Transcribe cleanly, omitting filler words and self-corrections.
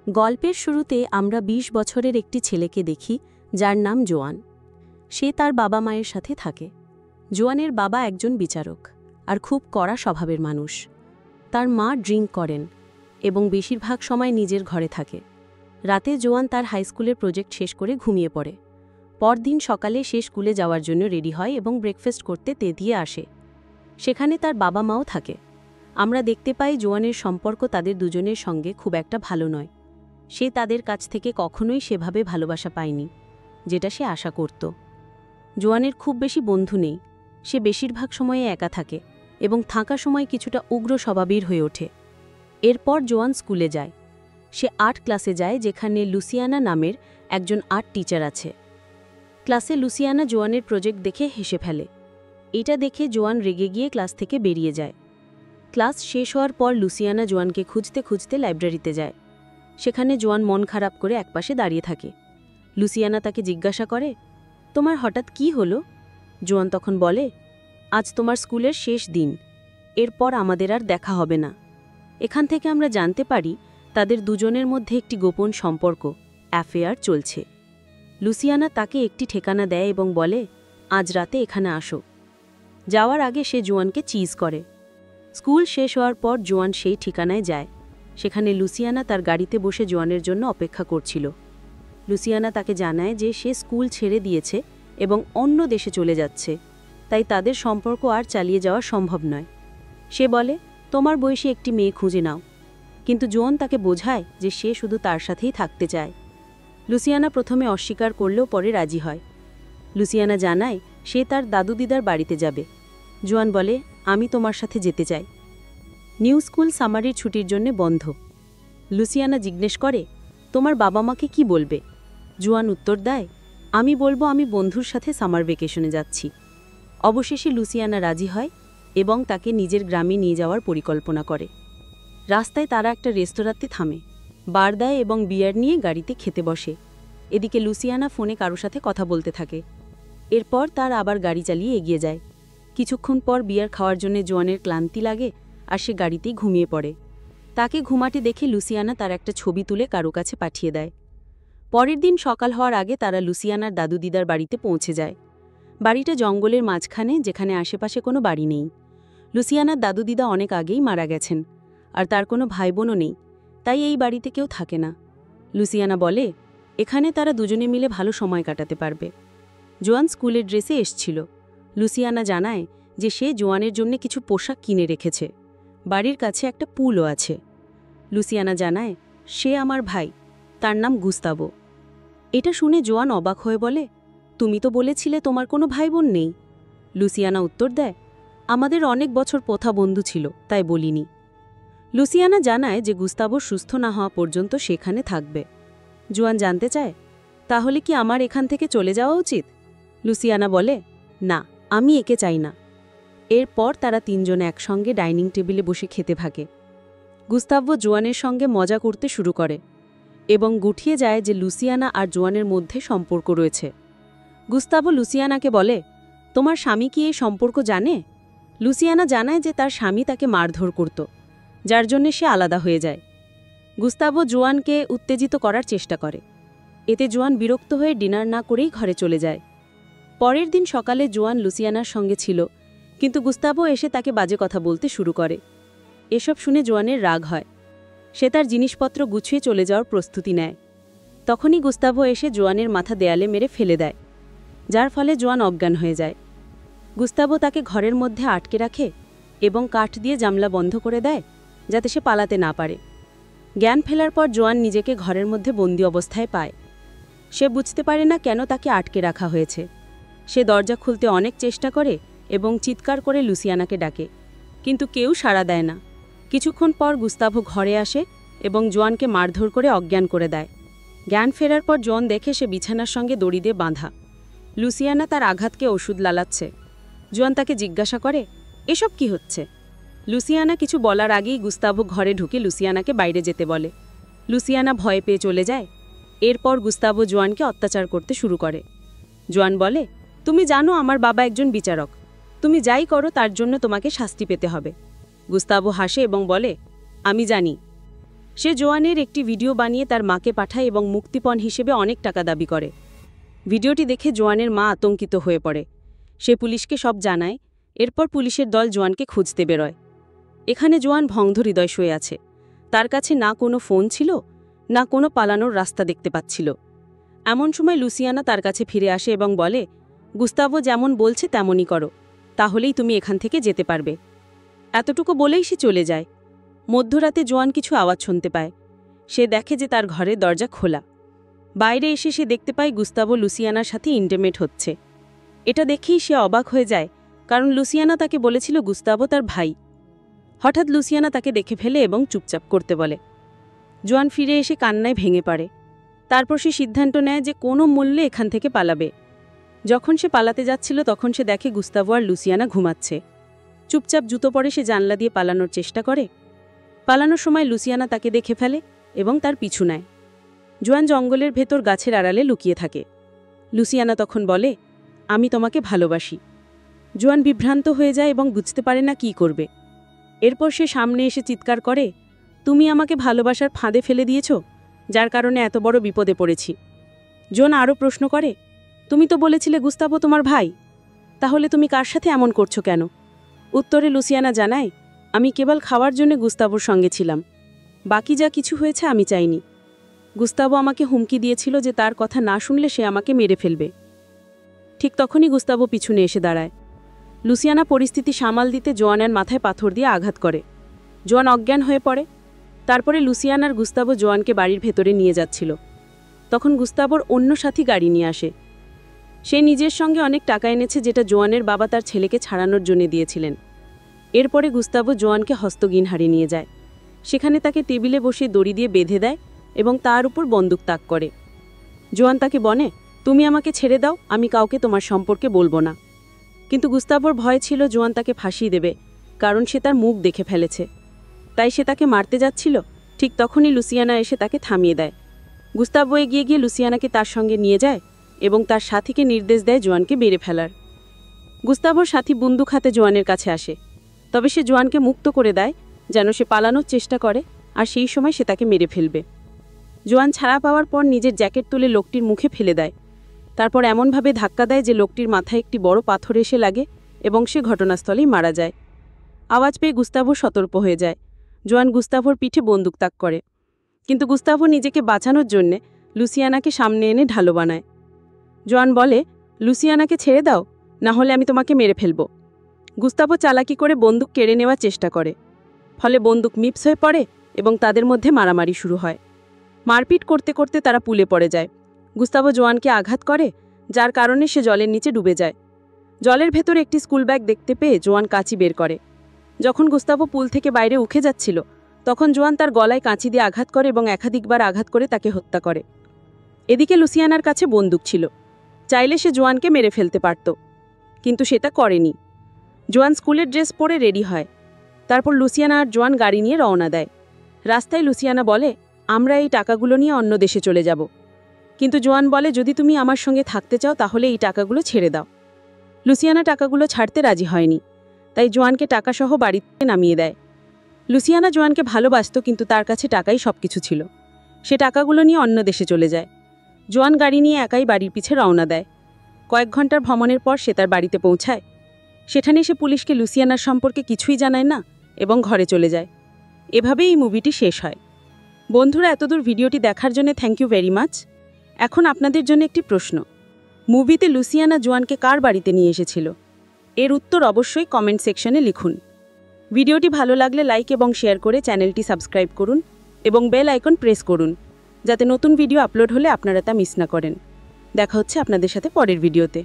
গল্পের শুরুতে আমরা ২০ বছরের একটি ছেলেকে দেখি যার নাম জোয়ান। সে তার বাবা মায়ের সাথে থাকে। জোয়ানের বাবা একজন বিচারক আর খুব কড়া স্বভাবের মানুষ। তার মা ড্রিঙ্ক করেন এবং বেশিরভাগ সময় নিজের ঘরে থাকে। রাতে জোয়ান তার হাইস্কুলের প্রজেক্ট শেষ করে ঘুমিয়ে পড়ে। পরদিন সকালে সে স্কুলে যাওয়ার জন্য রেডি হয় এবং ব্রেকফাস্ট করতে তেঁতিয়ে আসে। সেখানে তার বাবা মাও থাকে। আমরা দেখতে পাই জোয়ানের সম্পর্ক তাদের দুজনের সঙ্গে খুব একটা ভালো নয়। সে তাদের কাছ থেকে কখনোই সেভাবে ভালোবাসা পায়নি যেটা সে আশা করত। জোয়ানের খুব বেশি বন্ধু নেই। সে বেশিরভাগ সময়ে একা থাকে এবং থাকা সময় কিছুটা উগ্র স্বভাবের হয়ে ওঠে। এরপর জোয়ান স্কুলে যায়। সে আর্ট ক্লাসে যায় যেখানে লুসিয়ানা নামের একজন আর্ট টিচার আছে। ক্লাসে লুসিয়ানা জোয়ানের প্রজেক্ট দেখে হেসে ফেলে। এটা দেখে জোয়ান রেগে গিয়ে ক্লাস থেকে বেরিয়ে যায়। ক্লাস শেষ হওয়ার পর লুসিয়ানা জোয়ানকে খুঁজতে খুঁজতে লাইব্রেরিতে যায়। সেখানে জোয়ান মন খারাপ করে একপাশে দাঁড়িয়ে থাকে। লুসিয়ানা তাকে জিজ্ঞাসা করে, তোমার হঠাৎ কি হলো? জোয়ান তখন বলে, আজ তোমার স্কুলের শেষ দিন, এরপর আমাদের আর দেখা হবে না। এখান থেকে আমরা জানতে পারি তাদের দুজনের মধ্যে একটি গোপন সম্পর্ক, অ্যাফেয়ার চলছে। লুসিয়ানা তাকে একটি ঠিকানা দেয় এবং বলে, আজ রাতে এখানে আসো। যাওয়ার আগে সে জোয়ানকে চিজ করে। স্কুল শেষ হওয়ার পর জোয়ান সেই ঠিকানায় যায়। সেখানে লুসিয়ানা তার গাড়িতে বসে জোয়ানের জন্য অপেক্ষা করছিল। লুসিয়ানা তাকে জানায় যে সে স্কুল ছেড়ে দিয়েছে এবং অন্য দেশে চলে যাচ্ছে, তাই তাদের সম্পর্ক আর চালিয়ে যাওয়া সম্ভব নয়। সে বলে, তোমার বয়সী একটি মেয়ে খুঁজে নাও। কিন্তু জোয়ান তাকে বোঝায় যে সে শুধু তার সাথেই থাকতে চায়। লুসিয়ানা প্রথমে অস্বীকার করলেও পরে রাজি হয়। লুসিয়ানা জানায় সে তার দাদু দিদার বাড়িতে যাবে। জোয়ান বলে, আমি তোমার সাথে যেতে চাই। নিউ স্কুল সামারির ছুটির জন্য বন্ধ। লুসিয়ানা জিজ্ঞেস করে, তোমার বাবা মাকে কি বলবে? জোয়ান উত্তর দেয়, আমি বলবো আমি বন্ধুর সাথে সামার ভ্যাকেশনে যাচ্ছি। অবশেষে লুসিয়ানা রাজি হয় এবং তাকে নিজের গ্রামে নিয়ে যাওয়ার পরিকল্পনা করে। রাস্তায় তারা একটা রেস্তোরাঁতে থামে, বার দেয় এবং বিয়ার নিয়ে গাড়িতে খেতে বসে। এদিকে লুসিয়ানা ফোনে কারো সাথে কথা বলতে থাকে। এরপর তার আবার গাড়ি চালিয়ে এগিয়ে যায়। কিছুক্ষণ পর বিয়ার খাওয়ার জন্য জোয়ানের ক্লান্তি লাগে আর সে গাড়িতেই ঘুমিয়ে পড়ে। তাকে ঘুমাতে দেখে লুসিয়ানা তার একটা ছবি তুলে কারো কাছে পাঠিয়ে দেয়। পরের দিন সকাল হওয়ার আগে তারা লুসিয়ানার দাদু দিদার বাড়িতে পৌঁছে যায়। বাড়িটা জঙ্গলের মাঝখানে, যেখানে আশেপাশে কোনো বাড়ি নেই। লুসিয়ানার দাদু দিদা অনেক আগেই মারা গেছেন আর তার কোনো ভাই বোনও নেই, তাই এই বাড়িতে কেউ থাকে না। লুসিয়ানা বলে, এখানে তারা দুজনে মিলে ভালো সময় কাটাতে পারবে। জোয়ান স্কুলের ড্রেসে এসছিল। লুসিয়ানা জানায় যে সে জোয়ানের জন্য কিছু পোশাক কিনে রেখেছে। বাড়ির কাছে একটা পুলও আছে। লুসিয়ানা জানায়, সে আমার ভাই, তার নাম গুস্তাভো। এটা শুনে জোয়ান অবাক হয়ে বলে, তুমি তো বলেছিলে তোমার কোনো ভাই বোন নেই। লুসিয়ানা উত্তর দেয়, আমাদের অনেক বছর পোথা বন্ধু ছিল, তাই বলিনি। লুসিয়ানা জানায় যে গুস্তাভো সুস্থ না হওয়া পর্যন্ত সেখানে থাকবে। জোয়ান জানতে চায়, তাহলে কি আমার এখান থেকে চলে যাওয়া উচিত? লুসিয়ানা বলে, না, আমি একে চাই না। এরপর তারা তিনজনে একসঙ্গে ডাইনিং টেবিলে বসে খেতে থাকে। গুস্তাভো জোয়ানের সঙ্গে মজা করতে শুরু করে এবং গুটিয়ে যায় যে লুসিয়ানা আর জোয়ানের মধ্যে সম্পর্ক রয়েছে। গুস্তাভো লুসিয়ানাকে বলে, তোমার স্বামী কি এই সম্পর্ক জানে? লুসিয়ানা জানায় যে তার স্বামী তাকে মারধর করত, যার জন্যে সে আলাদা হয়ে যায়। গুস্তাভো জোয়ানকে উত্তেজিত করার চেষ্টা করে। এতে জোয়ান বিরক্ত হয়ে ডিনার না করেই ঘরে চলে যায়। পরের দিন সকালে জোয়ান লুসিয়ানার সঙ্গে ছিল, কিন্তু গুস্তাভো এসে তাকে বাজে কথা বলতে শুরু করে। এসব শুনে জোয়ানের রাগ হয়। সে তার জিনিসপত্র গুছিয়ে চলে যাওয়ার প্রস্তুতি নেয়। তখনই গুস্তাভো এসে জোয়ানের মাথা দেয়ালে মেরে ফেলে দেয়, যার ফলে জোয়ান অজ্ঞান হয়ে যায়। গুস্তাভো তাকে ঘরের মধ্যে আটকে রাখে এবং কাঠ দিয়ে জানলা বন্ধ করে দেয় যাতে সে পালাতে না পারে। জ্ঞান ফেলার পর জোয়ান নিজেকে ঘরের মধ্যে বন্দি অবস্থায় পায়। সে বুঝতে পারে না কেন তাকে আটকে রাখা হয়েছে। সে দরজা খুলতে অনেক চেষ্টা করে এবং চিৎকার করে লুসিয়ানাকে ডাকে, কিন্তু কেউ সাড়া দেয় না। কিছুক্ষণ পর গুস্তাভো ঘরে আসে এবং জোয়ানকে মারধর করে অজ্ঞান করে দেয়। জ্ঞান ফেরার পর জোয়ান দেখে সে বিছানার সঙ্গে দড়ি দিয়ে বাঁধা। লুসিয়ানা তার আঘাতকে ওষুধ লালাচ্ছে। জোয়ান তাকে জিজ্ঞাসা করে, এসব কি হচ্ছে? লুসিয়ানা কিছু বলার আগেই গুস্তাভো ঘরে ঢুকে লুসিয়ানাকে বাইরে যেতে বলে। লুসিয়ানা ভয় পেয়ে চলে যায়। এরপর গুস্তাভো জোয়ানকে অত্যাচার করতে শুরু করে। জোয়ান বলে, তুমি জানো আমার বাবা একজন বিচারক, তুমি যাই করো তার জন্য তোমাকে শাস্তি পেতে হবে। গুস্তাভো হাসে এবং বলে, আমি জানি। সে জোয়ানের একটি ভিডিও বানিয়ে তার মাকে পাঠায় এবং মুক্তিপণ হিসেবে অনেক টাকা দাবি করে। ভিডিওটি দেখে জোয়ানের মা আতঙ্কিত হয়ে পড়ে। সে পুলিশকে সব জানায়। এরপর পুলিশের দল জোয়ানকে খুঁজতে বেরোয়। এখানে জোয়ান ভঙ্গ হৃদয় শুয়ে আছে। তার কাছে না কোনো ফোন ছিল, না কোনো পালানোর রাস্তা দেখতে পাচ্ছিল। এমন সময় লুসিয়ানা তার কাছে ফিরে আসে এবং বলে, গুস্তাভো যেমন বলছে তেমনই করো, তাহলেই তুমি এখান থেকে যেতে পারবে। এতটুকু বলেই সে চলে যায়। মধ্যরাতে জোয়ান কিছু আওয়াজ শুনতে পায়। সে দেখে যে তার ঘরের দরজা খোলা। বাইরে এসে সে দেখতে পায় গুস্তাভো লুসিয়ানার সাথে ইন্টিমেট হচ্ছে। এটা দেখেই সে অবাক হয়ে যায়, কারণ লুসিয়ানা তাকে বলেছিল গুস্তাভো তার ভাই। হঠাৎ লুসিয়ানা তাকে দেখে ফেলে এবং চুপচাপ করতে বলে। জোয়ান ফিরে এসে কান্নায় ভেঙে পড়ে। তারপর সে সিদ্ধান্ত নেয় যে কোনো মূল্যে এখান থেকে পালাবে। যখন সে পালাতে যাচ্ছিল তখন সে দেখে গুস্তাভো আর লুসিয়ানা ঘুমাচ্ছে। চুপচাপ জুতো পরে সে জানলা দিয়ে পালানোর চেষ্টা করে। পালানোর সময় লুসিয়ানা তাকে দেখে ফেলে এবং তার পিছু নেয়। জোয়ান জঙ্গলের ভেতর গাছের আড়ালে লুকিয়ে থাকে। লুসিয়ানা তখন বলে, আমি তোমাকে ভালোবাসি। জোয়ান বিভ্রান্ত হয়ে যায় এবং বুঝতে পারে না কী করবে। এরপর সে সামনে এসে চিৎকার করে, তুমি আমাকে ভালোবাসার ফাঁদে ফেলে দিয়েছ, যার কারণে এত বড় বিপদে পড়েছি। জোয়ান আরও প্রশ্ন করে, তুমি তো বলেছিলে গুস্তাভো তোমার ভাই, তাহলে তুমি কার সাথে এমন করছো কেন? উত্তরে লুসিয়ানা জানায়, আমি কেবল খাওয়ার জন্য গুস্তাভোর সঙ্গে ছিলাম। বাকি যা কিছু হয়েছে আমি চাইনি। গুস্তাভো আমাকে হুমকি দিয়েছিল যে তার কথা না শুনলে সে আমাকে মেরে ফেলবে। ঠিক তখনই গুস্তাভো পিছনে এসে দাঁড়ায়। লুসিয়ানা পরিস্থিতি সামাল দিতে জোয়ানের মাথায় পাথর দিয়ে আঘাত করে। জোয়ান অজ্ঞান হয়ে পড়ে। তারপরে লুসিয়ানার গুস্তাভো জোয়ানকে বাড়ির ভেতরে নিয়ে যাচ্ছিল। তখন গুস্তাভোর অন্য সাথী গাড়ি নিয়ে আসে। সে নিজের সঙ্গে অনেক টাকা এনেছে, যেটা জোয়ানের বাবা তার ছেলেকে ছাড়ানোর জন্য দিয়েছিলেন। এরপরে গুস্তাভো জোয়ানকে হস্তগিনহারে নিয়ে যায়। সেখানে তাকে টেবিলে বসে দড়ি দিয়ে বেঁধে দেয় এবং তার উপর বন্দুক তাক করে। জোয়ান তাকে বলে, তুমি আমাকে ছেড়ে দাও, আমি কাউকে তোমার সম্পর্কে বলবো না। কিন্তু গুস্তাভোর ভয় ছিল জোয়ান তাকে ফাঁসিয়ে দেবে, কারণ সে তার মুখ দেখে ফেলেছে। তাই সে তাকে মারতে যাচ্ছিল। ঠিক তখনই লুসিয়ানা এসে তাকে থামিয়ে দেয়। গুস্তাভো এগিয়ে গিয়ে লুসিয়ানাকে তার সঙ্গে নিয়ে যায় এবং তার সাথীকে নির্দেশ দেয় জোয়ানকে মেরে ফেলার। গুস্তাভোর সাথী বন্দুক হাতে জোয়ানের কাছে আসে। তবে সে জোয়ানকে মুক্ত করে দেয় যেন সে পালানোর চেষ্টা করে, আর সেই সময় সে তাকে মেরে ফেলবে। জোয়ান ছাড়া পাওয়ার পর নিজের জ্যাকেট তুলে লোকটির মুখে ফেলে দেয়। তারপর এমনভাবে ধাক্কা দেয় যে লোকটির মাথায় একটি বড় পাথর এসে লাগে এবং সে ঘটনাস্থলেই মারা যায়। আওয়াজ পেয়ে গুস্তাভো সতর্ক হয়ে যায়। জোয়ান গুস্তাভোর পিঠে বন্দুক তাক করে। কিন্তু গুস্তাভো নিজেকে বাঁচানোর জন্যে লুসিয়ানাকে সামনে এনে ঢালো বানায়। জোয়ান বলে, লুসিয়ানাকে ছেড়ে দাও, না হলে আমি তোমাকে মেরে ফেলব। গুস্তাভো চালাকি করে বন্দুক কেড়ে নেওয়ার চেষ্টা করে। ফলে বন্দুক মিপস হয়ে পড়ে এবং তাদের মধ্যে মারামারি শুরু হয়। মারপিট করতে করতে তারা পুলে পড়ে যায়। গুস্তাভো জোয়ানকে আঘাত করে, যার কারণে সে জলের নিচে ডুবে যায়। জলের ভেতর একটি স্কুল ব্যাগ দেখতে পেয়ে জোয়ান কাঁচি বের করে। যখন গুস্তাভো পুল থেকে বাইরে উঠে যাচ্ছিল তখন জোয়ান তার গলায় কাঁচি দিয়ে আঘাত করে এবং একাধিকবার আঘাত করে তাকে হত্যা করে। এদিকে লুসিয়ানার কাছে বন্দুক ছিল। চাইলে সে জোয়ানকে মেরে ফেলতে পারত, কিন্তু সেটা করেনি। জোয়ান স্কুলের ড্রেস পরে রেডি হয়। তারপর লুসিয়ানা আর জোয়ান গাড়ি নিয়ে রওনা দেয়। রাস্তায় লুসিয়ানা বলে, আমরা এই টাকাগুলো নিয়ে অন্য দেশে চলে যাব। কিন্তু জোয়ান বলে, যদি তুমি আমার সঙ্গে থাকতে চাও তাহলে এই টাকাগুলো ছেড়ে দাও। লুসিয়ানা টাকাগুলো ছাড়তে রাজি হয়নি, তাই জোয়ানকে টাকাসহ বাড়িতে নামিয়ে দেয়। লুসিয়ানা জোয়ানকে ভালোবাসত, কিন্তু তার কাছে টাকাই সব কিছু ছিল। সে টাকাগুলো নিয়ে অন্য দেশে চলে যায়। জোয়ান গাড়ি নিয়ে একাই বাড়ির পিছে রওনা দেয়। কয়েক ঘন্টার ভ্রমণের পর সে তার বাড়িতে পৌঁছায়। সেখানে সে পুলিশকে লুসিয়ানার সম্পর্কে কিছুই জানায় না এবং ঘরে চলে যায়। এভাবেই এই মুভিটি শেষ হয়। বন্ধুরা, এতদূর ভিডিওটি দেখার জন্য থ্যাংক ইউ ভেরি মাচ। এখন আপনাদের জন্য একটি প্রশ্ন, মুভিতে লুসিয়ানা জোয়ানকে কার বাড়িতে নিয়ে এসেছিল? এর উত্তর অবশ্যই কমেন্ট সেকশনে লিখুন। ভিডিওটি ভালো লাগলে লাইক এবং শেয়ার করে চ্যানেলটি সাবস্ক্রাইব করুন এবং বেল আইকন প্রেস করুন, যাতে নতুন ভিডিও আপলোড হলে আপনারা তা মিস না করেন। দেখা হচ্ছে আপনাদের সাথে পরের ভিডিওতে।